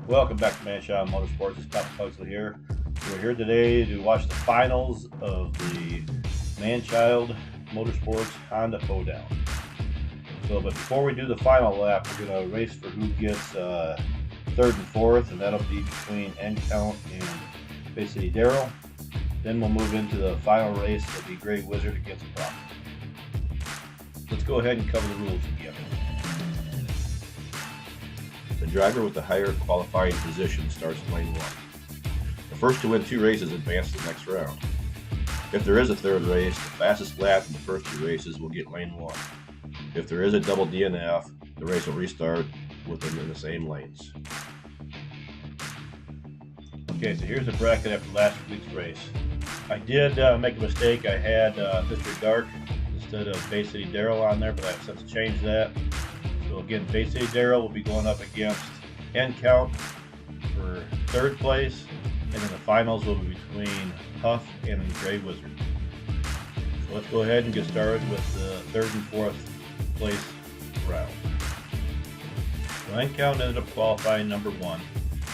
Welcome back to Motorsports. It's Tom Pugsley here. We're here today to watch the finals of the man-child Motorsports Honda Hoedown. But before we do the final lap, we're going to race for who gets third and fourth, and that'll be between N-Count and Bay City Darrell. Then we'll move into the final race. It'll be Gray Wizard against Buck. Let's go ahead and cover the rules again. The driver with the higher qualifying position starts lane 1. The first to win 2 races advance to the next round. If there is a third race, the fastest lap in the first 2 races will get lane 1. If there is a double DNF, the race will restart with them in the same lanes. Okay, so here's the bracket after last week's race. I did make a mistake. I had Mr. Dark instead of Bay City Darrell on there, but I've since changed that. So again, Bay City Darrell will be going up against N-Count for third place, and then the finals will be between Huff and Gray Wizard. So let's go ahead and get started with the third and fourth place round. So N-Count ended up qualifying number 1.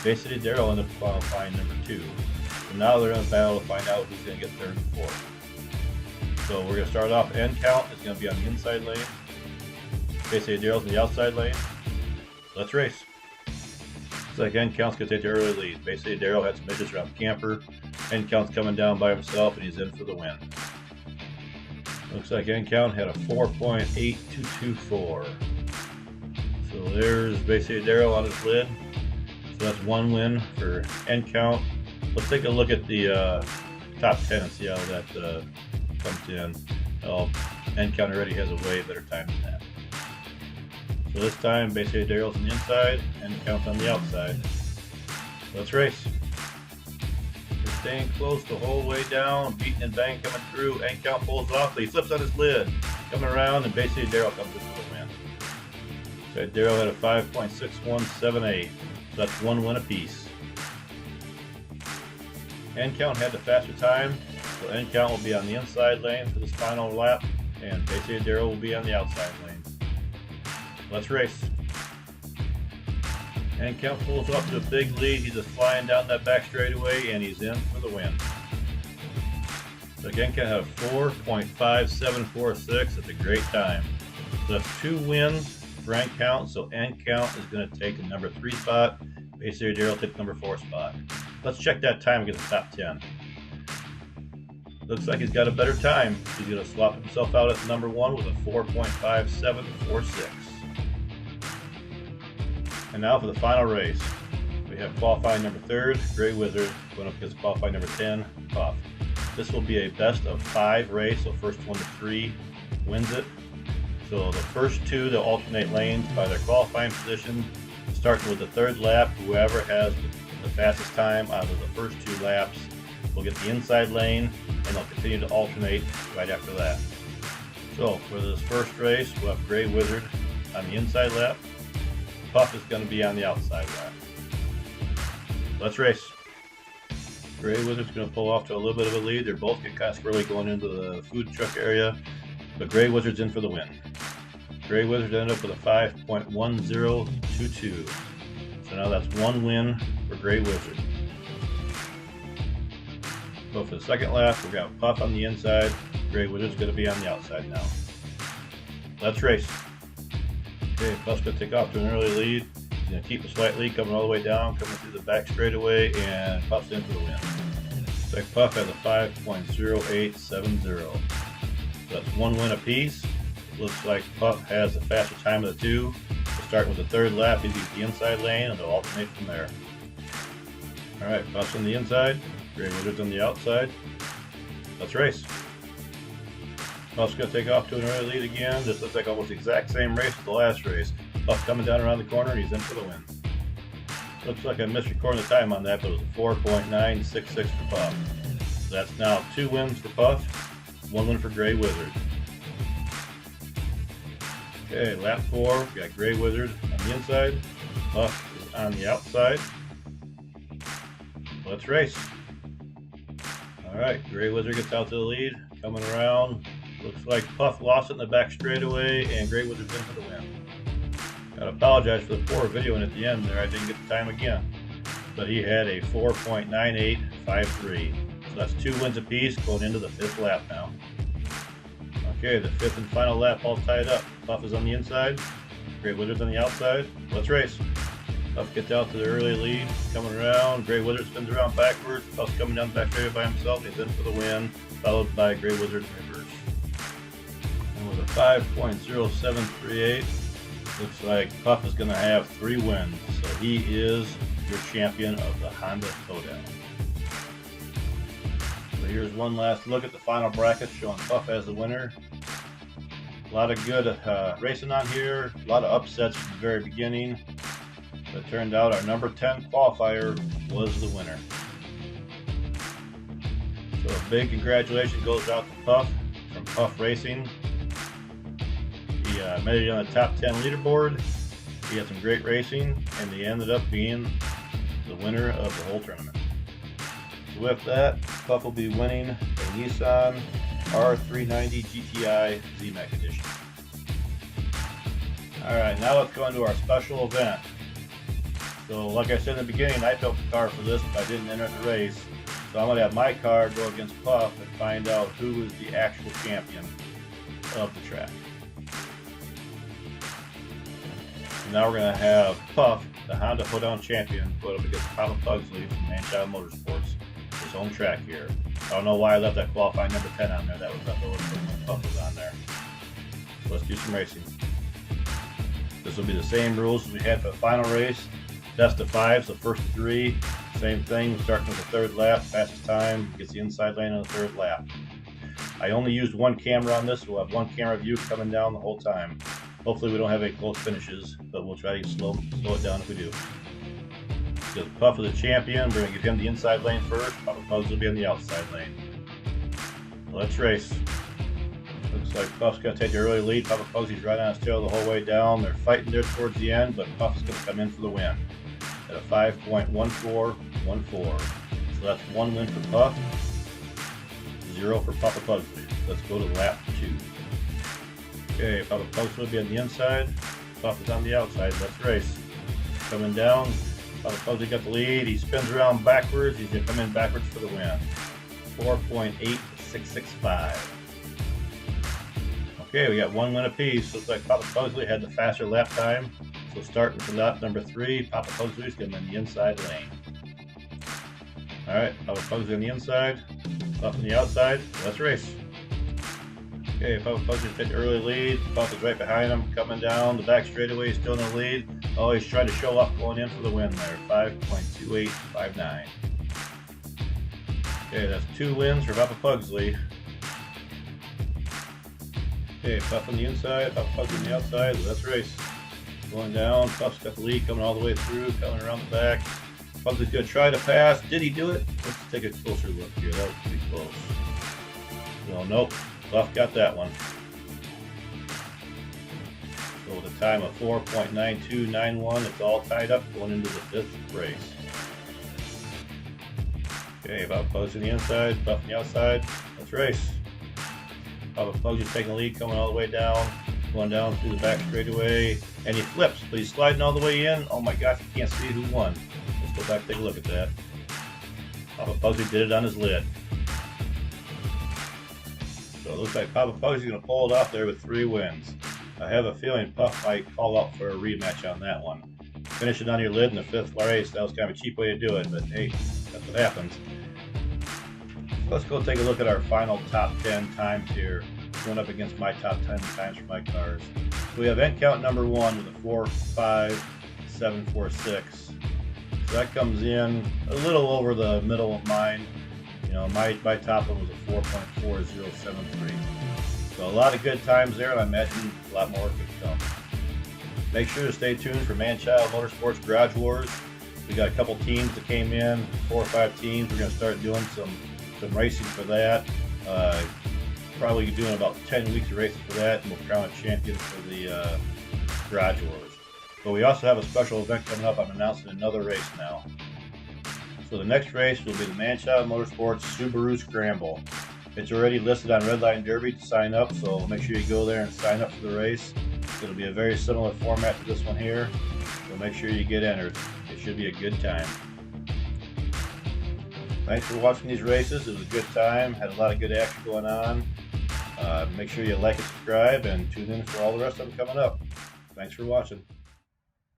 Bay City Darrell ended up qualifying number 2. So now they're in a battle to find out who's going to get third and fourth. So we're going to start off. N-Count is going to be on the inside lane. Bay City Darrell's in the outside lane. Let's race. Looks like N-Count's going to take the early lead. Bay City Darrell had some issues around the camper. N-Count's coming down by himself, and he's in for the win. Looks like N-Count had a 4.8224. So there's Bay City Darrell on his lid. So that's 1 win for N-Count. Let's take a look at the top 10 and see how that comes in. Well, N-Count already has a way better time than that. So this time, Bay City Darrell's on the inside, N-Count's on the outside. Let's race. They're staying close the whole way down, beating and bang coming through. N-Count pulls off, but he flips on his lid. Coming around, and Bay City Darrell comes in for the win. So Darrell had a 5.6178, so that's 1 win apiece. N-Count had the faster time, so N-Count will be on the inside lane for this final lap, and Bay City Darrell will be on the outside lane. Let's race. N-Count pulls up to a big lead. He's just flying down that back straightaway, and he's in for the win. So N-Count had a 4.5746. That's a great time. So that's 2 wins for N-Count. So N-Count is going to take the number 3 spot. Bay City Darrell take the number 4 spot. Let's check that time against the top 10. Looks like he's got a better time. He's going to swap himself out at number 1 with a 4.5746. And now for the final race. We have qualifying number 3rd, Gray Wizard, going up against qualifying number 10, Puff. This will be a best of 5 race, so first 1 to 3 wins it. So the first 2, they'll alternate lanes by their qualifying position. Starting with the 3rd lap, whoever has the fastest time out of the first 2 laps will get the inside lane, and they'll continue to alternate right after that. So for this first race, we'll have Gray Wizard on the inside lap. Puff is going to be on the outside lap. Let's race. Gray Wizard's going to pull off to a little bit of a lead. They're both getting kind of squirrely going into the food truck area, but Gray Wizard's in for the win. Gray Wizard ended up with a 5.1022. So now that's 1 win for Gray Wizard. So for the second lap, we're going to have Puff on the inside. Gray Wizard's going to be on the outside now. Let's race. Okay, Puff's going to take off to an early lead. He's going to keep a slight lead coming all the way down, coming through the back straightaway, and Puff's in for the win. So Puff has a 5.0870. So that's 1 win apiece. Looks like Puff has the faster time of the 2. We'll start with the 3rd lap. He's the inside lane, and they'll alternate from there. Alright, Puff's on the inside. Gray Wizard's on the outside. Let's race. Puff's going to take off to an early lead again. This looks like almost the exact same race as the last race. Puff coming down around the corner, and he's in for the win. Looks like I missed recording the time on that, but it was a 4.966 for Puff. So that's now 2 wins for Puff, 1 win for Gray Wizard. Okay, lap 4, we got Gray Wizard on the inside. Puff is on the outside. Let's race. Alright, Gray Wizard gets out to the lead, coming around. Looks like Puff lost it in the back straightaway, and Gray Wizard's in for the win. Gotta apologize for the poor video at the end there. I didn't get the time again. but he had a 4.9853. So that's 2 wins apiece going into the 5th lap now. Okay, the 5th and final lap all tied up. Puff is on the inside, Great Wizard's on the outside. Let's race. Puff gets out to the early lead, coming around. Great Wizard spins around backwards. Puff's coming down the back straight by himself. He's in for the win, followed by Great Wizard in reverse. And with a 5.0738, looks like Puff is going to have 3 wins. So he is your champion of the Honda Hoedown. So here's one last look at the final bracket showing Puff as the winner. A lot of good racing on here, a lot of upsets from the very beginning. But it turned out our number 10 qualifier was the winner. So a big congratulations goes out to Puff from Puff Racing. He made it on the top 10 leaderboard. He had some great racing, and he ended up being the winner of the whole tournament. So with that, Puff will be winning a Nissan R390 GTI Z-Max Edition. Alright, now let's go into our special event. So like I said in the beginning, I built the car for this, but I didn't enter the race. So I'm going to have my car go against Puff and find out who is the actual champion of the track. Now we're going to have Puff, the Honda Hoedown champion, put up against Papa Pugsley from Hoedown Motorsports, his own track here. I don't know why I left that qualifying number 10 on there. That was not the one when Puff was on there. So let's do some racing. This will be the same rules as we had for the final race. Best of 5, so first 3, same thing, starting with the 3rd lap, fastest time, gets the inside lane on the 3rd lap. I only used 1 camera on this, so we'll have 1 camera view coming down the whole time. Hopefully we don't have any close finishes, but we'll try to slow it down if we do. Because Puff is the champion, we're going to give him the inside lane first, Papa Pugs will be on the outside lane. Let's race. Looks like Puff's going to take the early lead. Papa Pugs, he's right on his tail the whole way down. They're fighting there towards the end, but Puff's going to come in for the win at a 5.1414. So that's 1 win for Puff, 0 for Papa Pugsley. Let's go to lap 2. Okay, Papa Pugsley will be on the inside. Puff is on the outside. Let's race. Coming down. Papa Pugsley got the lead. He spins around backwards. He's going to come in backwards for the win. 4.8665. Okay, we got 1 win apiece. Looks like Papa Pugsley had the faster lap time. So starting from lap number 3, Papa Pugsley's going in the inside lane. Alright, Papa Pugsley on the inside, Puff on the outside. Let's race. Okay, Papa Pugsley take the early lead. Puff is right behind him, coming down the back straightaway. He's still in the lead. Oh, he's trying to show up going in for the win there. 5.2859. Okay, that's 2 wins for Papa Pugsley. Okay, Puff on the inside, Papa Pugsley on the outside. Let's race. Going down, Puff's got the lead coming all the way through, coming around the back. Pugsley's going to try to pass. Did he do it? Let's take a closer look here. That was pretty close. Well, nope. Puff got that one. So with a time of 4.9291, it's all tied up going into the 5th race. Okay, Papa Pugsley on the inside, Puff on the outside. Let's race. Papa Pugsley's taking the lead, coming all the way down. Going down through the back straightaway, and he flips, but he's sliding all the way in. Oh my gosh, you can't see who won. Let's go back and take a look at that. Papa Pugsley did it on his lid. So it looks like Papa Pugsley's going to pull it off there with 3 wins. I have a feeling Puff might call out for a rematch on that one. Finish it on your lid in the 5th race. That was kind of a cheap way to do it, but hey, that's what happens. Let's go take a look at our final top 10 times here. Going up against my top 10 times for my cars. We have end count number 1 with a 4.5746. So that comes in a little over the middle of mine. You know, my top one was a 4.4073. So a lot of good times there, and I imagine a lot more could come. Make sure to stay tuned for Man-Child Motorsports Garage Wars. We got a couple teams that came in, 4 or 5 teams. We're going to start doing some racing for that. Probably doing about 10 weeks of racing for that, and we'll crown a champion for the Garage Wars. But we also have a special event coming up. I'm announcing another race now. So the next race will be the Man-Child Motorsports Subaru Scramble. It's already listed on Redline Derby to sign up, so make sure you go there and sign up for the race. It'll be a very similar format to this one here, so make sure you get entered. It should be a good time. Thanks for watching these races. It was a good time. Had a lot of good action going on. Make sure you like and subscribe and tune in for all the rest of them coming up. Thanks for watching.